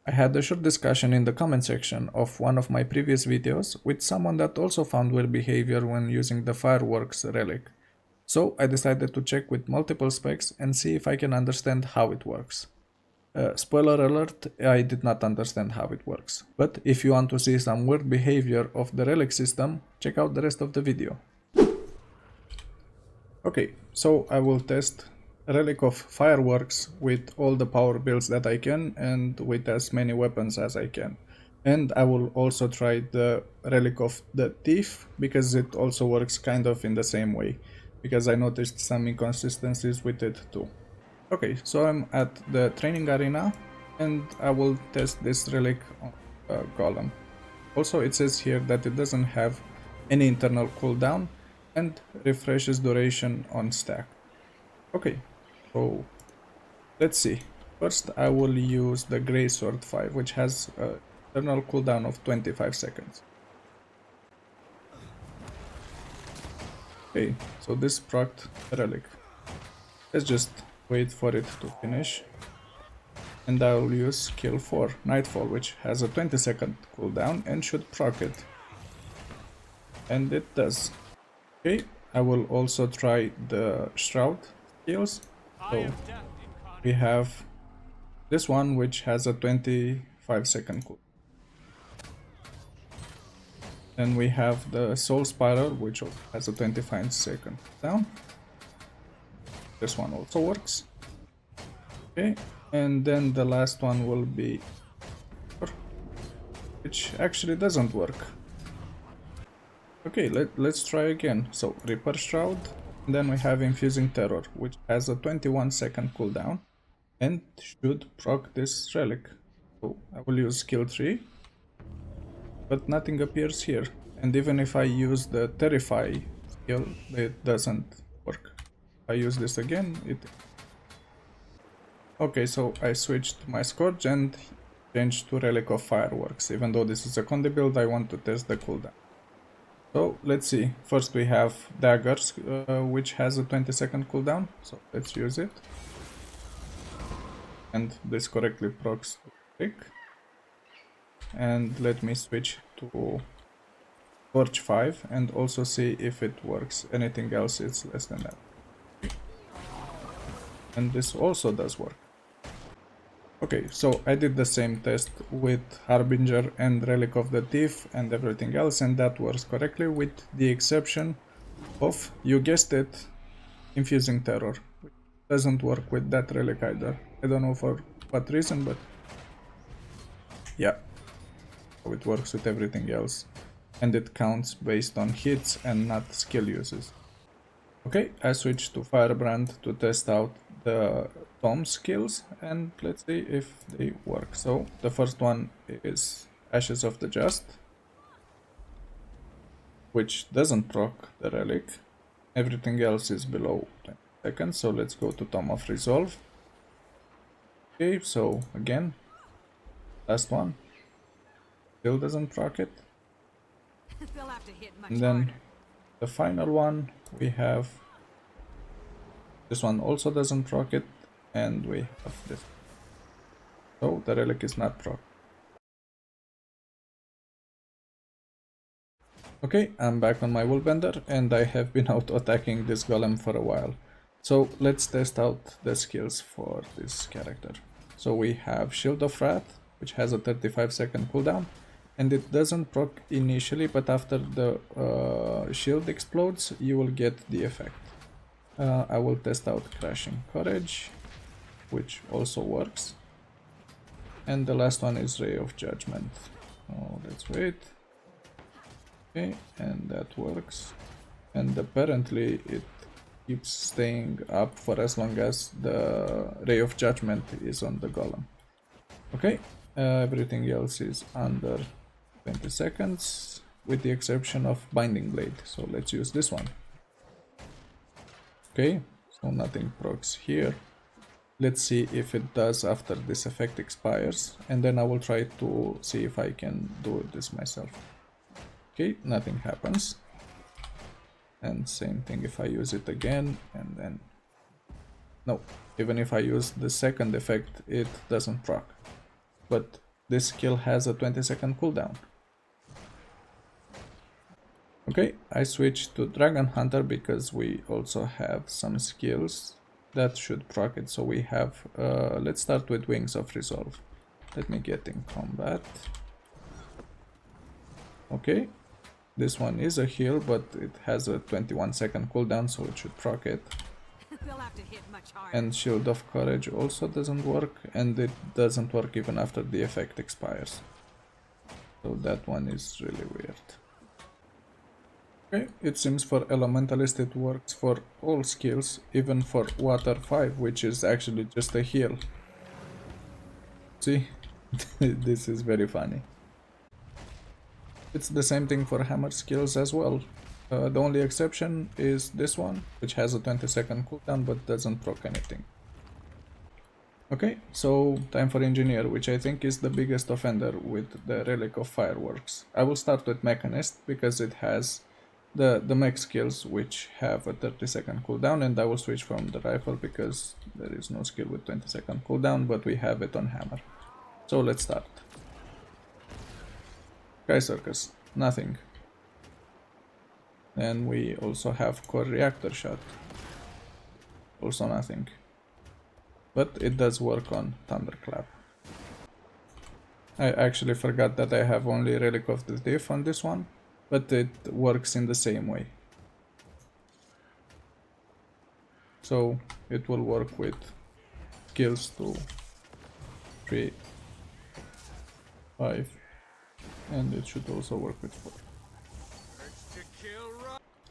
I had a short discussion in the comment section of one of my previous videos with someone that also found weird behavior when using the fireworks relic. So I decided to check with multiple specs and see if I can understand how it works. Spoiler alert, I did not understand how it works. But if you want to see some weird behavior of the relic system, check out the rest of the video. Okay, so I will test Relic of Fireworks with all the power builds that I can and with as many weapons as I can. And I will also try the Relic of the Thief because it also works kind of in the same way, because I noticed some inconsistencies with it too. Okay, so I'm at the training arena and I will test this Relic on the golem. Also, it says here that it doesn't have any internal cooldown and refreshes duration on stack. Okay, so let's see. First I will use the Grey Sword 5, which has an internal cooldown of 25 seconds. Okay, so this procced Relic. Let's just wait for it to finish. And I will use skill 4, Nightfall, which has a 20-second cooldown and should proc it. And it does. Okay, I will also try the Shroud skills. So we have this one, which has a 25-second cooldown. Then we have the Soul Spiral, which has a 25-second cooldown. This one also works. Okay, and then the last one will be, which actually doesn't work. Okay, let's try again. So Reaper Shroud, and then we have Infusing Terror, which has a 21-second cooldown and should proc this relic. So I will use skill 3, but nothing appears here. And even if I use the Terrify skill, it doesn't work. If I use this again, it... Okay, so I switched my Scourge and changed to Relic of Fireworks. Even though this is a Condi build, I want to test the cooldown. So let's see. First we have Daggers, which has a 20-second cooldown. So let's use it. And this correctly procs the trick. And let me switch to Torch 5 and also see if it works. Anything else is less than that. And this also does work. Okay, so I did the same test with Harbinger and Relic of the Thief and everything else, and that works correctly, with the exception of, you guessed it, Infusing Terror. Which doesn't work with that relic either. I don't know for what reason, but yeah. So it works with everything else, and it counts based on hits and not skill uses. Okay, I switched to Firebrand to test out the Tom skills, and let's see if they work. So the first one is Ashes of the Just, which doesn't proc the relic. Everything else is below 20 seconds, so let's go to Tom of Resolve. Okay, so again, last one, still doesn't proc it. And then the final one, we have this one also doesn't proc it, and we have this. So the relic is not proc. Okay, I'm back on my Woolbender and I have been auto-attacking this golem for a while. So let's test out the skills for this character. So we have Shield of Wrath, which has a 35-second cooldown, and it doesn't proc initially, but after the shield explodes, you will get the effect. I will test out Crashing Courage, which also works. And the last one is Ray of Judgment. Oh, let's wait. Okay, and that works. And apparently it keeps staying up for as long as the Ray of Judgment is on the golem. Okay, everything else is under 20 seconds, with the exception of Binding Blade. So let's use this one. Okay, so nothing procs here. Let's see if it does after this effect expires, and then I will try to see if I can do this myself. Okay, nothing happens. And same thing if I use it again, and then... No, even if I use the second effect, it doesn't proc. But this skill has a 20-second cooldown. Okay, I switched to Dragon Hunter because we also have some skills that should proc it. So we have, let's start with Wings of Resolve. Let me get in combat. Okay, this one is a heal, but it has a 21-second cooldown, so it should proc it. And Shield of Courage also doesn't work, and it doesn't work even after the effect expires. So that one is really weird. Okay, it seems for Elementalist it works for all skills, even for Water 5, which is actually just a heal. See? This is very funny. It's the same thing for Hammer skills as well. The only exception is this one, which has a 20-second cooldown but doesn't proc anything. Okay, so time for Engineer, which I think is the biggest offender with the Relic of Fireworks. I will start with Mechanist because it has the mech skills which have a 30-second cooldown, and I will switch from the Rifle because there is no skill with 20-second cooldown, but we have it on Hammer. So let's start. Sky Circus, nothing. Then we also have Core Reactor Shot, also nothing. But it does work on Thunderclap. I actually forgot that I have only Relic of the Thief on this one, but it works in the same way. So it will work with skills 2, 3, 5, and it should also work with 4.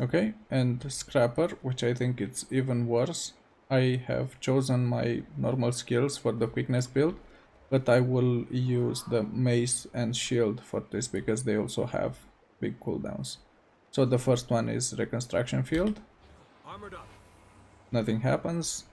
Okay, and Scrapper, which I think it's even worse. I have chosen my normal skills for the quickness build, but I will use the mace and shield for this because they also have big cooldowns. So the first one is Reconstruction Field. Nothing happens.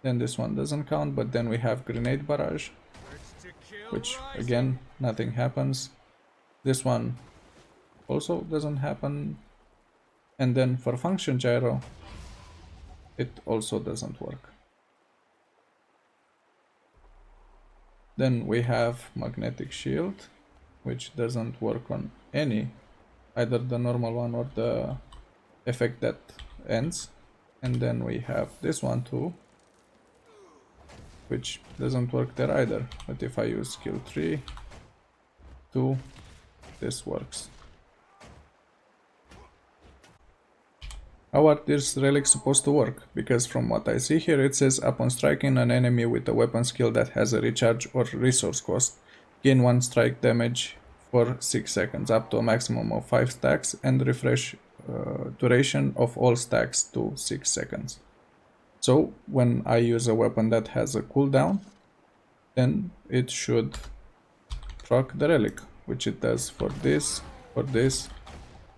Then this one doesn't count, but then we have Grenade Barrage, which again, nothing happens. This one also doesn't happen. And then for Function Gyro, it also doesn't work. Then we have Magnetic Shield, which doesn't work on any, either the normal one or the effect that ends. And then we have this one too, which doesn't work there either. But if I use skill 3, 2, this works. How are these relics supposed to work? Because from what I see here, it says upon striking an enemy with a weapon skill that has a recharge or resource cost, gain 1 strike damage for 6 seconds, up to a maximum of 5 stacks, and refresh duration of all stacks to 6 seconds. So when I use a weapon that has a cooldown, then it should proc the relic, which it does for this,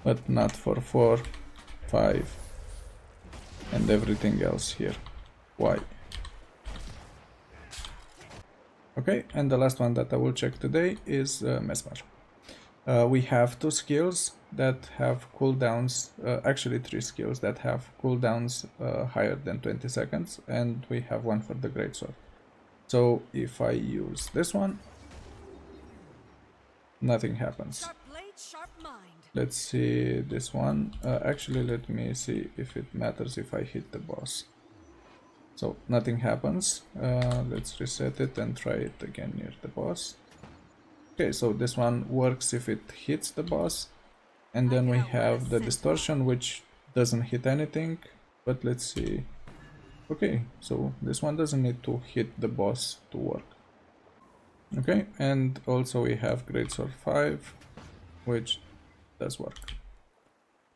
but not for 4, 5, and everything else here. Why? Okay, and the last one that I will check today is Mesmer. We have 2 skills that have cooldowns, actually 3 skills that have cooldowns higher than 20 seconds, and we have one for the Greatsword. So if I use this one, nothing happens. Let's see this one. Actually, let me see if it matters if I hit the boss. So nothing happens. Let's reset it and try it again near the boss. Okay, so this one works if it hits the boss. And then we have the distortion, which doesn't hit anything. But let's see. Okay, so this one doesn't need to hit the boss to work. Okay, and also we have Greatsword 5, which does work.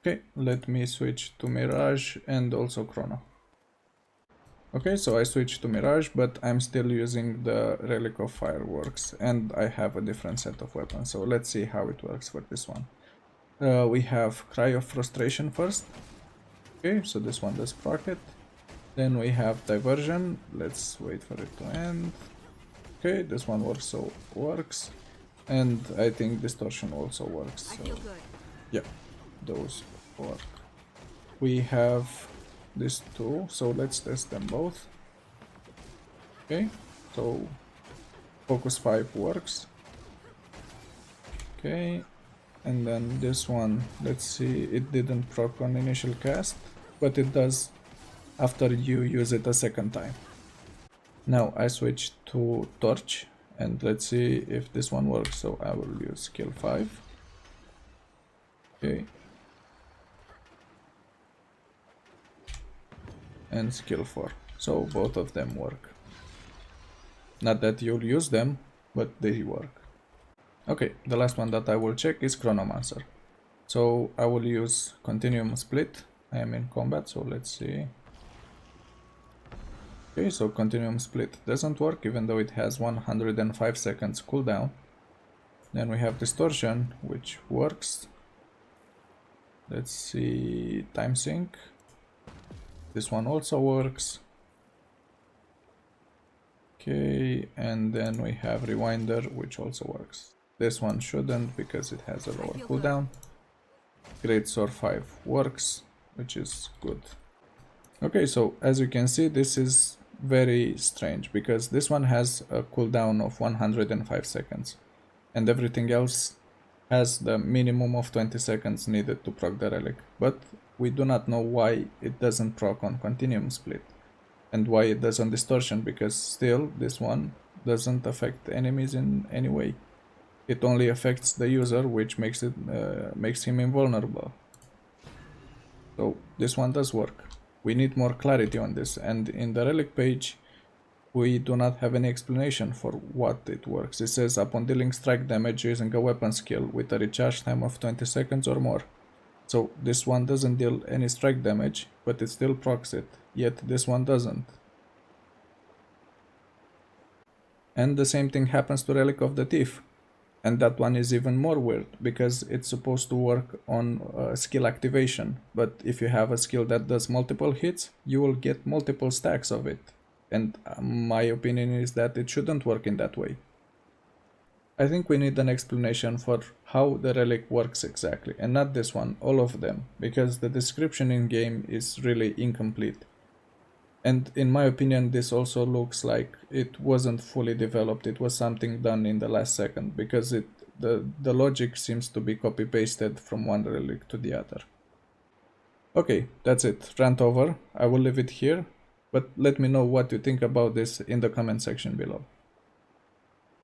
Okay, let me switch to Mirage and also Chrono. Okay, so I switched to Mirage, but I'm still using the Relic of Fireworks, and I have a different set of weapons, so let's see how it works for this one. We have Cry of Frustration first. Okay, so this one does proc it. Then we have Diversion. Let's wait for it to end. Okay, this one also works. And I think Distortion also works. So yeah, those work. We have these 2, so let's test them both. Okay, so Focus 5 works. Okay, and then this one, let's see, it didn't proc on initial cast, but it does after you use it a second time. Now I switch to torch, and let's see if this one works. So I will use skill 5. Okay. And skill 4. So both of them work. Not that you'll use them, but they work. Okay, the last one that I will check is Necromancer. So I will use Continuum Split. I am in combat, so let's see. Okay, so Continuum Split doesn't work even though it has 105 seconds cooldown. Then we have Distortion, which works. Let's see, Time Sync. This one also works. Okay, and then we have Rewinder, which also works. This one shouldn't because it has a lower cooldown. Great Sword 5 works, which is good. Okay, so as you can see, this is very strange because this one has a cooldown of 105 seconds and everything else has the minimum of 20 seconds needed to proc the relic, but we do not know why it doesn't proc on Continuum Split and why it does on Distortion, because still this one doesn't affect enemies in any way. It only affects the user, which makes him invulnerable. So this one does work. We need more clarity on this, and in the relic page we do not have any explanation for what it works. It says upon dealing strike damage using a weapon skill with a recharge time of 20 seconds or more. So this one doesn't deal any strike damage, but it still procs it, yet this one doesn't. And the same thing happens to Relic of the Thief. And that one is even more weird, because it's supposed to work on skill activation, but if you have a skill that does multiple hits, you will get multiple stacks of it. And my opinion is that it shouldn't work in that way. I think we need an explanation for how the relic works exactly, and not this one, all of them, because the description in game is really incomplete. And in my opinion, this also looks like it wasn't fully developed. It was something done in the last second, because the logic seems to be copy-pasted from one relic to the other. Okay, that's it. Rant over. I will leave it here, but let me know what you think about this in the comment section below.